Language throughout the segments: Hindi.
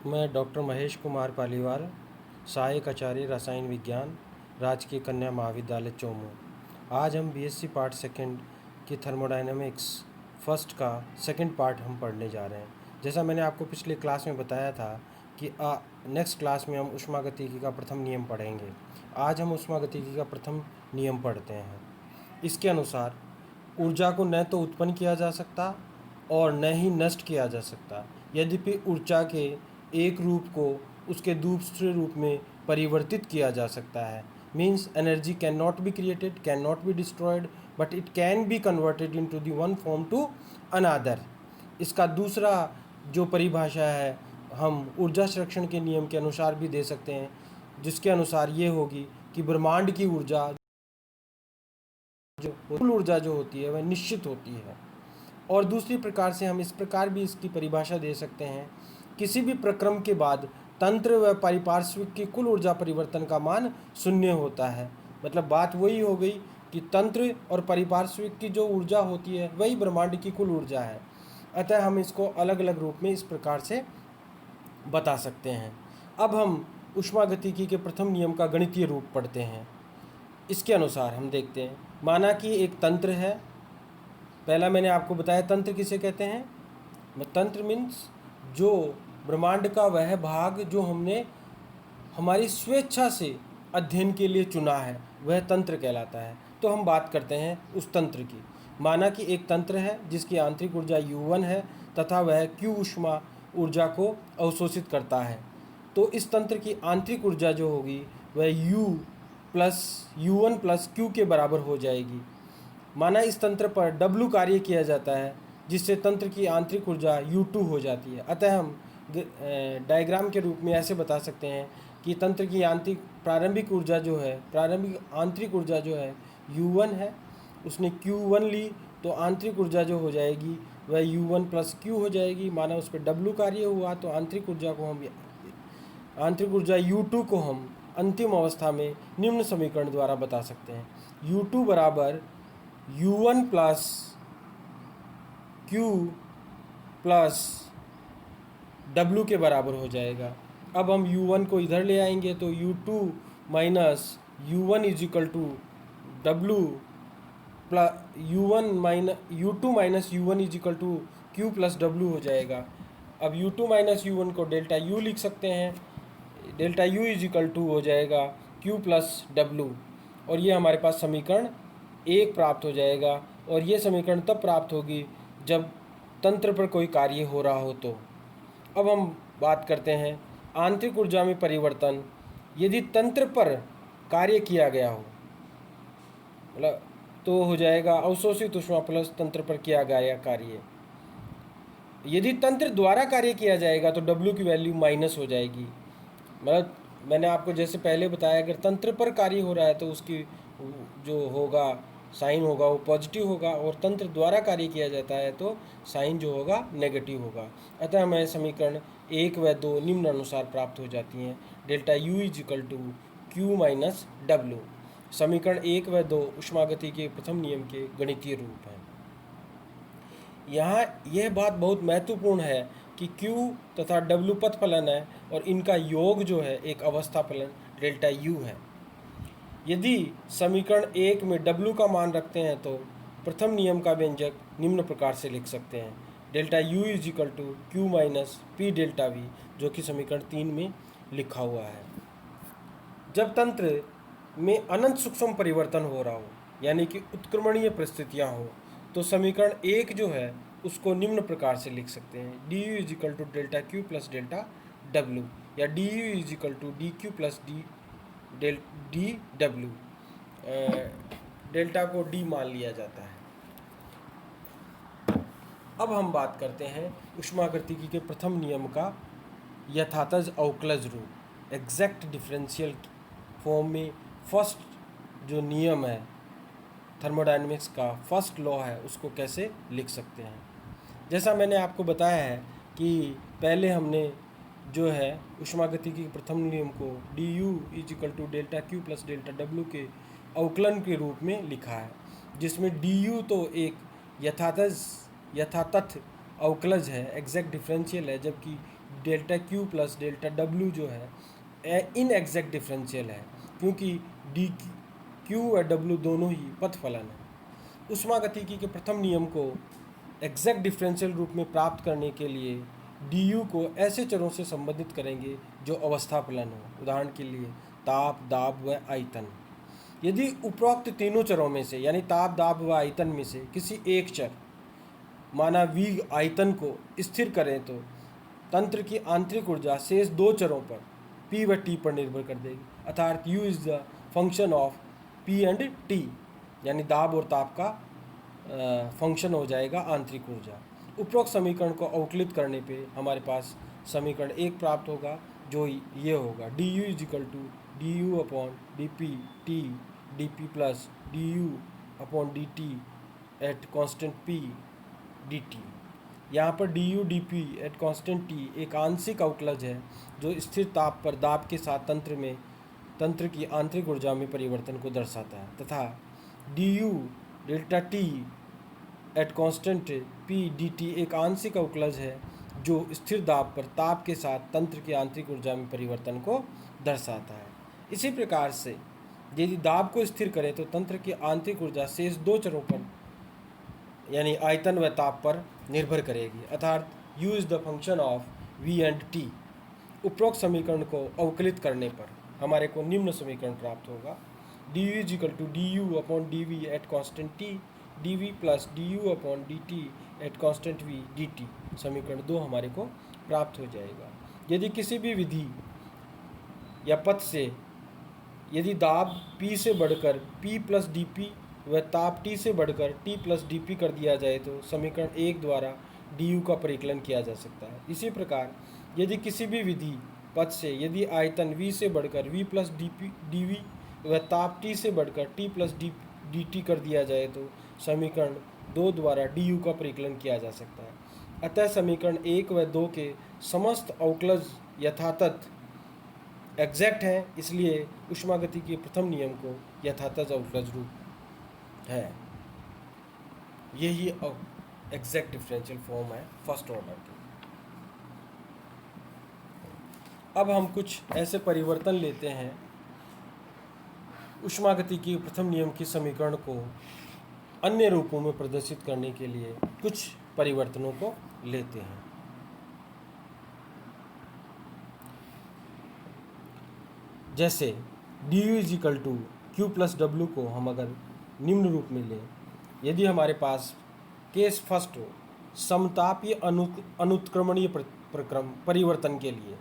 मैं डॉक्टर महेश कुमार पालीवाल, सहायक आचार्य रसायन विज्ञान, राजकीय कन्या महाविद्यालय चोमू। आज हम बीएससी पार्ट सेकंड की थर्मोडायनेमिक्स फर्स्ट का सेकंड पार्ट हम पढ़ने जा रहे हैं। जैसा मैंने आपको पिछले क्लास में बताया था कि नेक्स्ट क्लास में हम ऊष्मागतिकी का प्रथम नियम पढ़ेंगे। आज हम ऊष्मागतिकी का प्रथम नियम पढ़ते हैं। इसके अनुसार ऊर्जा को न तो उत्पन्न किया जा सकता और न ही नष्ट किया जा सकता। यद्यपि ऊर्जा के एक रूप को उसके दूसरे रूप में परिवर्तित किया जा सकता है। Means energy can not be created, can not be destroyed, but it can be converted into the one form to another. इसका दूसरा जो परिभाषा है हम ऊर्जा संरक्षण के नियम के अनुसार भी दे सकते हैं, जिसके अनुसार ये होगी कि ब्रह्मांड की ऊर्जा जो कुल ऊर्जा जो होती है वह निश्चित होती है। और दूसरी प्रकार से हम इस प्रकार भी इसकी परिभाषा दे सकते हैं, किसी भी प्रक्रम के बाद तंत्र व पारिपार्श्विक की कुल ऊर्जा परिवर्तन का मान शून्य होता है। मतलब बात वही हो गई कि तंत्र और पारिपार्श्विक की जो ऊर्जा होती है वही ब्रह्मांड की कुल ऊर्जा है। अतः हम इसको अलग अलग रूप में इस प्रकार से बता सकते हैं। अब हम ऊष्मागतिकी के प्रथम नियम का गणितीय रूप पढ़ते हैं। इसके अनुसार हम देखते हैं, माना कि एक तंत्र है। पहला मैंने आपको बताया तंत्र किसे कहते हैं। तंत्र मीन्स जो ब्रह्मांड का वह भाग जो हमने हमारी स्वेच्छा से अध्ययन के लिए चुना है वह तंत्र कहलाता है। तो हम बात करते हैं उस तंत्र की। माना कि एक तंत्र है जिसकी आंतरिक ऊर्जा U1 है तथा वह Q ऊष्मा ऊर्जा को अवशोषित करता है। तो इस तंत्र की आंतरिक ऊर्जा जो होगी वह U1 प्लस Q के बराबर हो जाएगी। माना इस तंत्र पर W कार्य किया जाता है जिससे तंत्र की आंतरिक ऊर्जा U2 हो जाती है। अतः हम डायग्राम के रूप में ऐसे बता सकते हैं कि तंत्र की प्रारंभिक ऊर्जा जो है, प्रारंभिक आंतरिक ऊर्जा जो है U1 है, उसने Q1 ली तो आंतरिक ऊर्जा जो हो जाएगी वह U1 प्लस Q हो जाएगी। माना उस पर W कार्य हुआ तो आंतरिक ऊर्जा U2 को हम अंतिम अवस्था में निम्न समीकरण द्वारा बता सकते हैं। U2 बराबर U1 plus Q plus W के बराबर हो जाएगा। अब हम U1 को इधर ले आएंगे तो U2 minus U1 is equal to W plus U2 minus U1 is equal to Q plus W हो जाएगा। अब U2 माइनस U1 को डेल्टा U लिख सकते हैं। Delta U is equal to हो जाएगा Q प्लस W, और ये हमारे पास समीकरण 1 प्राप्त हो जाएगा। और ये समीकरण तब प्राप्त होगी जब तंत्र पर कोई कार्य हो रहा हो तो। अब हम बात करते हैं आंतरिक ऊर्जा में परिवर्तन यदि तंत्र पर कार्य किया गया हो, मतलब तो हो जाएगा अवशोषित ऊष्मा प्लस तंत्र पर किया गया कार्य। यदि तंत्र द्वारा कार्य किया जाएगा तो W की वैल्यू माइनस हो जाएगी। मतलब मैंने आपको जैसे पहले बताया, अगर तंत्र पर कार्य हो रहा है तो उसकी जो होगा साइन होगा वो पॉजिटिव होगा, और तंत्र द्वारा कार्य किया जाता है तो साइन जो होगा नेगेटिव होगा। अतः हमें समीकरण 1 व 2 निम्न अनुसार प्राप्त हो जाती हैं। Delta U is equal to Q minus W। समीकरण 1 व 2 ऊष्मागतिकी के प्रथम नियम के गणितीय रूप हैं। यहाँ यह बात बहुत महत्वपूर्ण है कि Q तथा W पथ फलन है और इनका योग जो है एक अवस्था फलन डेल्टा U है। यदि समीकरण 1 में W का मान रखते हैं तो प्रथम नियम का व्यंजक निम्न प्रकार से लिख सकते हैं। Delta U is equal to Q minus P delta V, जो कि समीकरण 3 में लिखा हुआ है। जब तंत्र में अनंत सूक्ष्म परिवर्तन हो रहा हो, यानी कि उत्क्रमणीय परिस्थितियाँ हो, तो समीकरण 1 जो है उसको निम्न प्रकार से लिख सकते हैं। du is equal to delta Q plus delta W, या du is equal to DQ plus DW। Delta को D मान लिया जाता है। अब हम बात करते हैं ऊष्मागतिकी के प्रथम नियम का यथातथ अवकलज रूप, एग्जैक्ट डिफरेंशियल फॉर्म में फर्स्ट जो नियम है थर्मोडायनेमिक्स का, फर्स्ट लॉ है, उसको कैसे लिख सकते हैं। जैसा मैंने आपको बताया है कि पहले हमने जो है ऊष्मागतिकी के प्रथम नियम को du is equal to delta Q plus delta W के अवकलन के रूप में लिखा है, जिसमें du तो एक यथातथ अवकलज है, एग्जैक्ट डिफरेंशियल है, जबकि delta Q plus delta W जो है इन एग्जैक्ट डिफरेंशियल है, क्योंकि डी क्यू और डब्ल्यू दोनों ही पथ फलन है। ऊष्मागतिकी के प्रथम नियम को एग्जैक्ट डिफरेंशियल रूप में प्राप्त करने के लिए डी यू को ऐसे चरों से संबंधित करेंगे जो अवस्था फलन हो। उदाहरण के लिए ताप, दाब व आयतन। यदि उपरोक्त तीनों चरों में से यानी ताप, दाब व आयतन में से किसी एक चर माना v आयतन को स्थिर करें तो तंत्र की आंतरिक ऊर्जा शेष दो चरों पर p व t पर निर्भर कर देगी, अर्थात u is the function of p and t, यानी दाब और ताप का फंक्शन हो जाएगा आंतरिक ऊर्जा। उपरोक्त समीकरण को अवकलित करने पे हमारे पास समीकरण एक प्राप्त होगा, जो ये होगा D U is equal to D U upon D P T D P plus D U upon D T at constant P D T. यहाँ पर D U D P at constant T एक आंशिक अवकलज है जो स्थिर ताप पर दाब के साथ तंत्र की आंतरिक ऊर्जा में परिवर्तन को दर्शाता है, तथा D you delta T at constant P D T एक आंशिक अवकलज है जो स्थिर दाब पर ताप के साथ तंत्र की आंतरिक ऊर्जा में परिवर्तन को दर्शाता है। इसी प्रकार से यदि दाब को स्थिर करें तो तंत्र की आंतरिक ऊर्जा शेष दो चरों पर यानी आयतन व ताप पर निर्भर करेगी, अर्थात u is the function of v and t। उपरोक्त समीकरण को अवकलित करने पर हमारे को निम्न समीकरण प्राप्त होगा D U is equal to D U upon d V at constant T d V plus D U upon D T at constant V d T. समीकरण 2 हमारे को प्राप्त हो जाएगा। यदि किसी भी विधि या पथ से यदि दाब P से बढ़कर P प्लस डी पी व ताप T से बढ़कर T प्लस डी पी कर दिया जाए तो समीकरण 1 द्वारा डी यू का परिकलन किया जा सकता है। इसी प्रकार यदि किसी भी विधि पथ से यदि आयतन V से बढ़कर V plus d P d V व ताप T से बढ़कर T प्लस डी टी कर दिया जाए तो समीकरण 2 द्वारा डी यू का परिकलन किया जा सकता है। अतः समीकरण 1 व 2 के समस्त अवकलज यथातथ एग्जैक्ट हैं, इसलिए ऊष्मागतिकी के प्रथम नियम को यथातथ अवकलज रूप है। यही एग्जैक्ट डिफरेंशियल फॉर्म है फर्स्ट ऑर्डर की। अब हम कुछ ऐसे परिवर्तन लेते हैं ऊष्मागतिकी के प्रथम नियम की समीकरण को अन्य रूपों में प्रदर्शित करने के लिए कुछ परिवर्तनों को लेते हैं। जैसे d U is equal to Q plus W को हम अगर निम्न रूप में लें, यदि हमारे पास केस फर्स्ट हो समतापीय अनुत्क्रमणीय परिवर्तन के लिए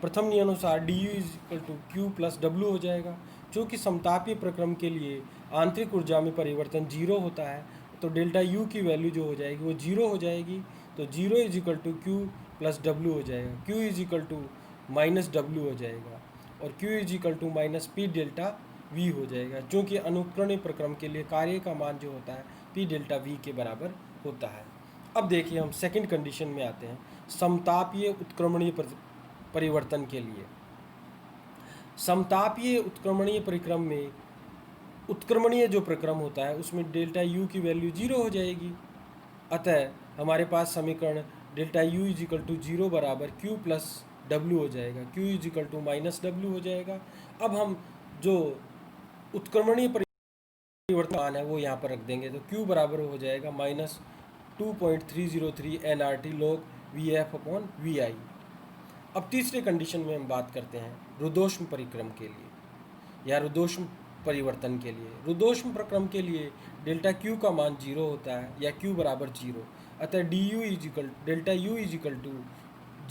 प्रथम नियमानुसार d U is equal to Q plus W हो जाएगा। चूँकि समतापीय प्रक्रम के लिए आंतरिक ऊर्जा में परिवर्तन 0 होता है तो डेल्टा यू की वैल्यू जो हो जाएगी वो 0 हो जाएगी, तो 0 is equal to Q plus W हो जाएगा। Q is equal to minus W हो जाएगा और Q is equal to minus P delta V हो जाएगा, क्योंकि अनुत्क्रमणीय प्रक्रम के लिए कार्य का मान जो होता है पी डेल्टा वी के बराबर होता है। अब देखिए हम सेकंड कंडीशन में आते हैं समतापीय उत्क्रमणीय परिवर्तन के लिए। समतापीय उत्क्रमणीय परिक्रम में उत्क्रमणीय जो प्रक्रम होता है उसमें डेल्टा यू की वैल्यू 0 हो जाएगी। अतः हमारे पास समीकरण delta U is equal to 0 बराबर क्यू प्लस डब्ल्यू हो जाएगा, Q is equal to minus W हो जाएगा। अब हम जो उत्क्रमणीय परिवर्तन मान है वो यहाँ पर रख देंगे, तो क्यू बराबर हो जाएगा minus 2.303 NRT log VF upon VI। अब तीसरे कंडीशन में हम बात करते हैं रुद्धोष्म परिक्रम के लिए या रुद्धोष्म परिवर्तन के लिए। रुद्धोष्म प्रक्रम के लिए डेल्टा क्यू का मान 0 होता है या क्यू बराबर 0, अतः delta U is equal to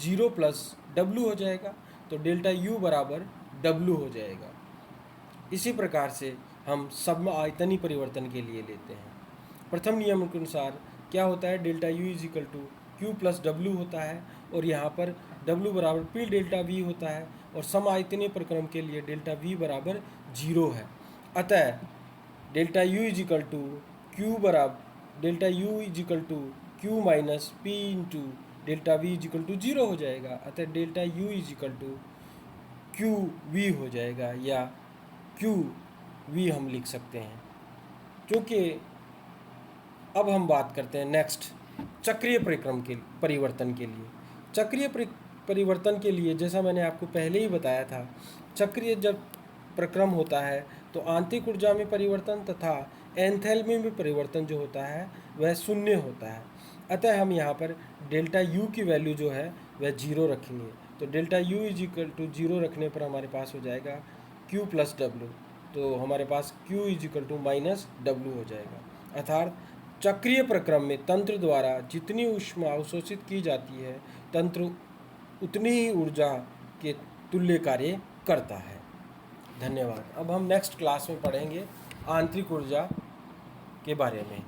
0 plus W हो जाएगा, तो डेल्टा यू बराबर डब्ल्यू हो जाएगा। इसी प्रकार से हम सम आयतनीय परिवर्तन के लिए लेते हैं। प्रथम नियम के अनुसार क्या होता है, delta U is equal to Q plus W होता है और यहाँ पर डब्ल्यू बराबर पी डेल्टा वी होता है और सम आयतनीय प्रक्रम के लिए डेल्टा वी बराबर 0 है। अतः delta U is equal to Q minus P into delta V is equal to 0 हो जाएगा। अतः delta U is equal to Q V हो जाएगा या क्यू वी हम लिख सकते हैं। क्योंकि अब हम बात करते हैं नेक्स्ट चक्रीय परिक्रम के परिवर्तन के लिए। चक्रीय परिवर्तन के लिए जैसा मैंने आपको पहले ही बताया था, चक्रीय जब प्रक्रम होता है तो आंतरिक ऊर्जा में परिवर्तन तथा एंथैल्पी में परिवर्तन जो होता है वह शून्य होता है। अतः हम यहाँ पर डेल्टा यू की वैल्यू जो है वह जीरो रखेंगे। तो delta U is equal to zero रखने पर हमारे पास हो जाएगा क्यू प्लस डब्ल्यू, तो हमारे पास Q is equal to minus W हो जाएगा। अर्थात चक्रीय प्रक्रम में तंत्र द्वारा जितनी ऊष्मा अवशोषित की जाती है, तंत्र उतनी ही ऊर्जा के तुल्य कार्य करता है। धन्यवाद। अब हम नेक्स्ट क्लास में पढ़ेंगे आंतरिक ऊर्जा के बारे में।